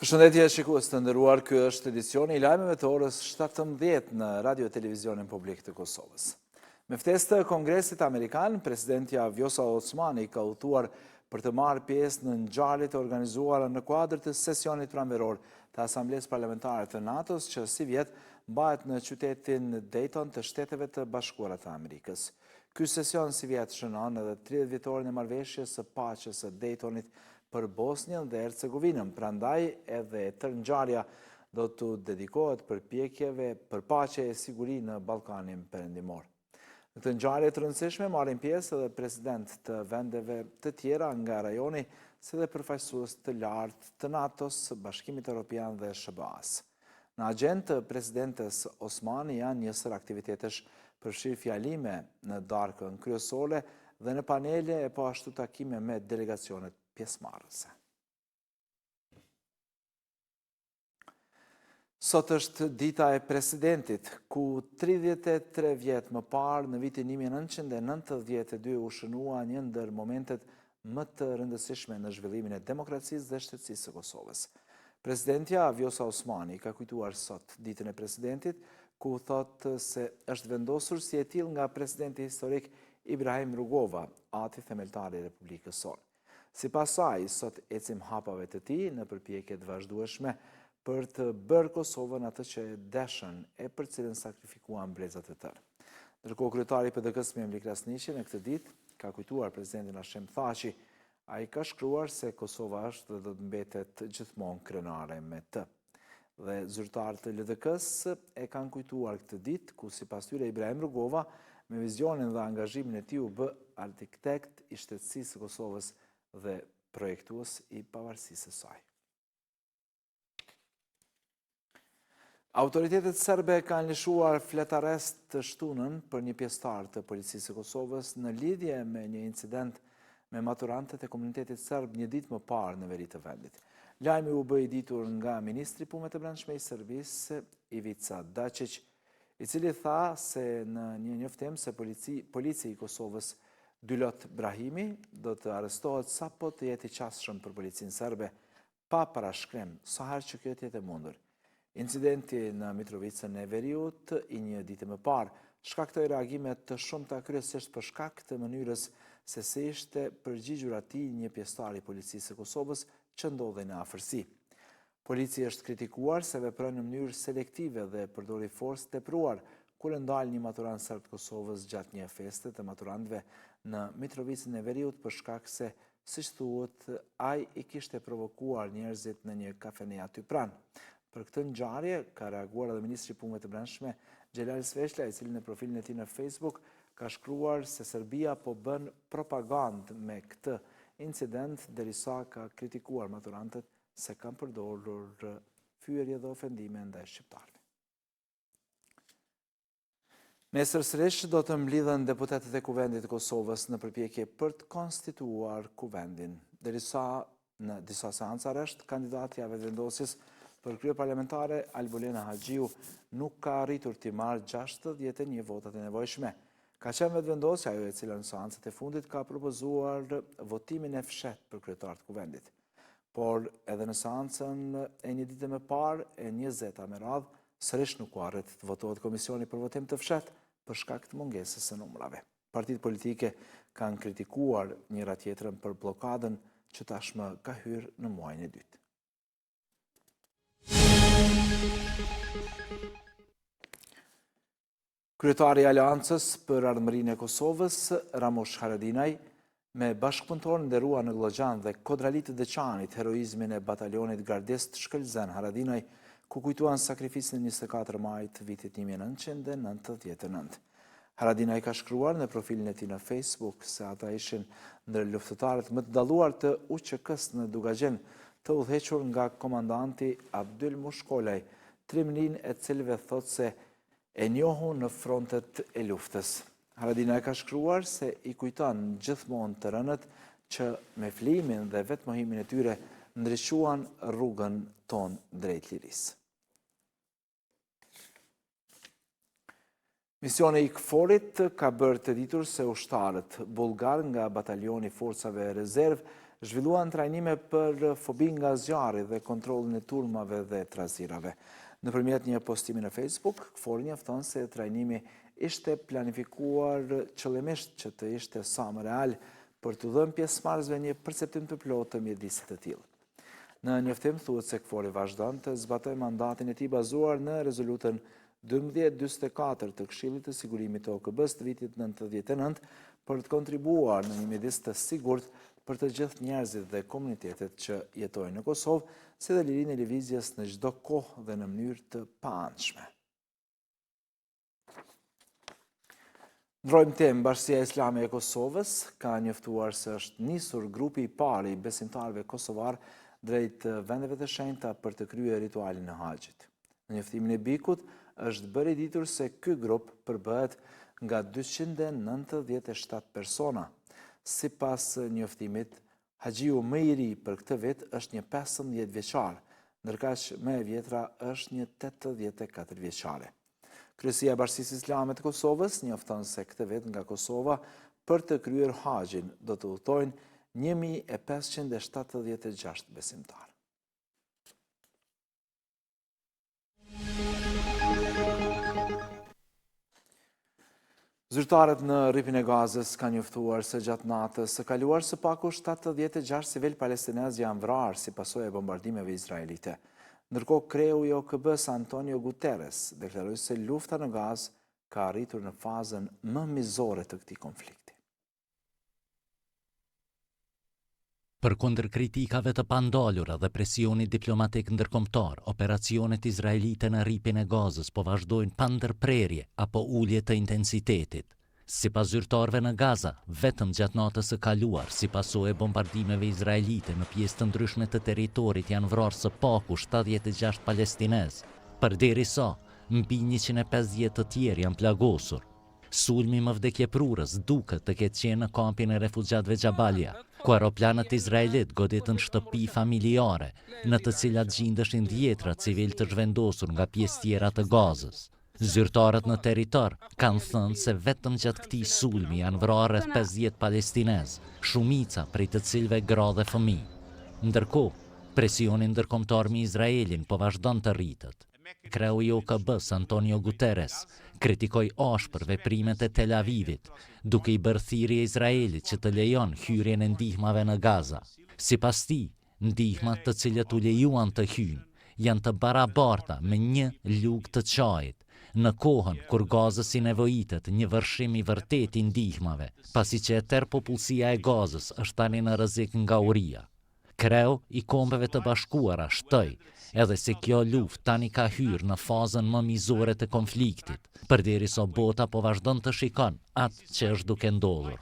Përshëndetje shikues të nderuar, ky është edicioni I lajmeve të orës 17 në Radio Televizionin Publik të Kosovës. Me ftesë të Kongresit Amerikan, presidentja Vjosa Osmani ka udhëtuar për të marrë pjesë në ngjarjet e organizuara në kuadër të sesionit pranveror të Asamblesë Parlamentare të NATO-s që si vjet mbahet në qytetin Dayton të Shteteve të Bashkuara të Amerikës. Ky sesion si vjet shënon edhe 30 vjetorin e marrëveshjes së paqes së Daytonit për Bosnjën dhe Hercegovinën, prandaj edhe tërë ngjarja do të dedikohet përpjekjeve për paqe e siguri në Ballkanin Perëndimor. Në këtë ngjarje të rëndësishme marrin pjesë edhe president të vendeve të tjera nga rajoni, si dhe përfaqësues të lartë të NATO-s, Bashkimit Evropian dhe SBA-s. Në agjendë të presidentes Osmani janë njësër aktivitetesh përfshirë fjalime në darkën kryesore dhe në panele e po ashtu takime me delegacionet pjesëmarrëse. Sot është dita e presidentit, ku 33 vjet më parë në vitin 1992 u shënua një ndër momentet më të rëndësishme në zhvillimin e demokracisë dhe shtetësisë së Kosovës. Presidentja Vjosa Osmani ka kujtuar sot ditën e presidentit, ku thotë se është vendosur si e tillë nga presidenti historik Ibrahim Rugova, ati themeltari I Republikës sonë. Sipas saj, sot ecim hapave të tij në përpjekje të vazhdueshme për të bërë Kosovën atë që e deshën e për cilën sakrifikuan brezat e tërë. Ndërkohë kryetari I PDK-s Memli Krasniqi në këtë ditë ka kujtuar presidentin Hashim Thaçi. Ai ka shkruar se Kosova është dhe do të mbetet gjithmonë krenare me të. Dhe zyrtarët e LDK-s e kanë kujtuar këtë ditë, ku sipas tyre Ibrahim Rugova, me vizionin dhe angazhimin e tij u bë arkitekt I shtetësisë së Kosovës dhe projektues I pavarësisë së saj. Autoritetet serbe kanë lëshuar fletarest të shtunën për një pjesëtar të policisë së Kosovës në lidhje me një incident me maturantët e komunitetit serb një ditë më parë në veri të vendit. Lajmi u bë I ditur nga ministri I Punëve të Brendshme I Serbisë, Ivica Dačić, I cili tha se në një njoftim se polici I Kosovës Dylot Brahimi do të arrestohet sapo të jetë I qasshëm për policinë serbe, pa parashkrim, sa herë që kjo të jetë e mundur. Incidenti në Mitrovicën e Veriut I një ditë më parë shkaktoi reagime të shumta kryesisht për shkak të mënyrës se si ishte përgjigjur atij një pjesëtar I policisë së Kosovës që ndodhej në afërsi. Policia është kritikuar se vepron në mënyrë selektive dhe përdori forcë tepruar kur e ndal një maturant serb të Kosovës gjatë një feste të maturantëve në Mitrovicën e Veriut për shkak se, siç thuhet, ai I kishte provokuar njerëzit në një kafene aty pranë. Për këtë ngjarje ka reaguar edhe ministri I Punëve të Brendshme Xhelal Sveshla, I cili në profilin e tij në Facebook ka shkruar se Serbia po bën propagandë me këtë incident, derisa ka kritikuar maturantët se kanë përdorur fyerje dhe ofendime ndaj shqiptarëve. Nesër sërish do të mblidhen deputetët e Kuvendit të Kosovës në përpjekje për të konstituar Kuvendin, derisa në disa seanca rresht kandidati I vetëvendosjes për krye parlamentare Albolena Haxhiu nuk ka arritur të marrë 61 votat e nevojshme. Ka qenë vetëvendosja ajo e cila në seancat e fundit ka propozuar votimin e fshehtë për kryetar të Kuvendit. Por edhe në seancën e një dite më parë e 20 me radhë, sërish nuk u arrit të votohet komisioni për votim të fshehtë për shkak të mungesës së numrave. Partitë politike kanë kritikuar njëra tjetrën për bllokadën që tashmë ka hyrë në muajin e dytë. Kryetari I Aleancës për Ardhmërinë e Kosovës, Ramush Haradinaj, me bashkëpunëtorë nderuar në Glogjan dhe Kodralit të Deçanit, heroizmin e batalionit gardist Shkëlzen Haradinaj, ku kujtuan sakrificën e 24 majit vitit 1999. Haradinaj ka shkruar në profilin e tij në Facebook se ata ishin ndër luftëtarët më të dalluar të UÇK-s në Dugaxhin, të udhëhequr nga komandanti Abdyl Mushkolaj, trimërin e cilëve thotë se e njohu në frontet e luftës. Haradinaj ka shkruar se I kujton gjithmonë të rënët që me flimin dhe vetmohimin e tyre ndriçuan rrugën tonë drejt lirisë. Misioni I KFOR-it ka bërë të ditur se ushtarët bulgar nga batalioni forcave rezerv zhvilluan trajnime për fobi nga zjarri dhe kontrollin e turmave dhe trazirave. Nëpërmjet një postimi në Facebook, KFOR njofton se trajnimi ishte planifikuar qëllimisht që të ishte sa më real për të dhënë pjesëmarrësve një perceptim të plotë të mjedisit të tillë. Në njoftim thuhet se KFOR vazhdon të zbatojë mandatin e tij bazuar në rezolutën 1244 të Këshillit të Sigurimit të OKB-s të vitit 99 për të kontribuar në një mjedis të sigurt për të gjithë njerëzit dhe komunitetet që jetojnë në Kosovë, si dhe lirinë e lëvizjes në çdo kohë dhe në mënyrë të paanshme. Ndrojmë temë, Bashkia Islame e Kosovës ka njoftuar se është nisur grupi i parë i besimtarëve kosovar drejt vendeve të shenjta për të kryer ritualin e Haxhit. Në njoftimin e BIK-ut është bërë i ditur se ky grup përbëhet nga 297 persona. Sipas njoftimit, haxhiu më i ri për këtë vit është një 15 vjeçar, ndërkaq më e vjetra është një 84 vjeçare. Kryesia e Bashkisë Islame të Kosovës njofton se këtë vit nga Kosova për të kryer Haxhin do të udhtojnë 1576 besimtarë. Zyrtarët në rripin e Gazës kanë njoftuar se gjatë natës së kaluar së paku 76 civil palestinez janë vrarë si pasojë e bombardimeve izraelite. Ndërkohë, kreu i OKB-s Antonio Guterres deklaroi se lufta në Gazë ka arritur në fazën më mizore të këtij konflikti. Përkundër kritikave të pandalura dhe presionit diplomatik ndërkombëtar, operacionet izraelite në rripin e Gazës po vazhdojnë pa ndërprerje apo ulje të intensitetit. Sipas zyrtarëve në Gaza, vetëm gjatë natës së kaluar, si pasojë e bombardimeve izraelite në pjesë të ndryshme të territorit janë vrarë së paku 76 palestinez, përderisa mbi 150 të tjerë janë plagosur. Sulmi më vdekjeprurës duket të ketë qenë në kampin e refugjatëve Xhabalia, ku aeroplanët izraelit goditën shtëpi familjare, në të cilat gjindeshin dhjetra civil të zhvendosur nga pjesë tjera të Gazës. Zyrtarët në territor kanë thënë se vetëm gjatë këtij sulmi janë vrarë rreth 50 palestinez, shumica prej të cilëve gra dhe fëmijë. Ndërkohë, presioni ndërkombëtar me Izraelin po vazhdon të rritet. Kreu i OKB-s Antonio Guterres kritikoi ashpër veprimet e Tel Avivit, duke i bërë thirrje Izraelit që të lejon hyrjen e ndihmave në Gaza. Sipas tij, ndihmat të cilët u lejuan të hyjnë janë të barabarta me një lugë të çajit, në kohën kur Gazës i nevojitet një vërshim i vërtet i ndihmave, pasi që e tërë popullsia e Gazës është tani në rrezik nga uria. Kreu i Kombeve të Bashkuara shtoi edhe se kjo luftë tani ka hyrë në fazën më mizore të konfliktit, përderisa bota po vazhdon të shikon atë që është duke ndodhur.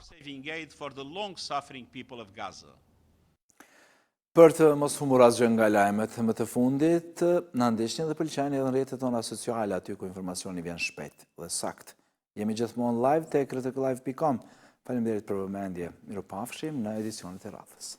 Për të mos humbur asgjë nga lajmet më të fundit, na ndiqni dhe pëlqeni edhe në rrjetet tona sociale aty ku informacioni vjen shpejt dhe sakt. Jemi gjithmonë live tek rtqlive.com. Faleminderit për vëmendje. Mirupafshim në edicionet e radhës.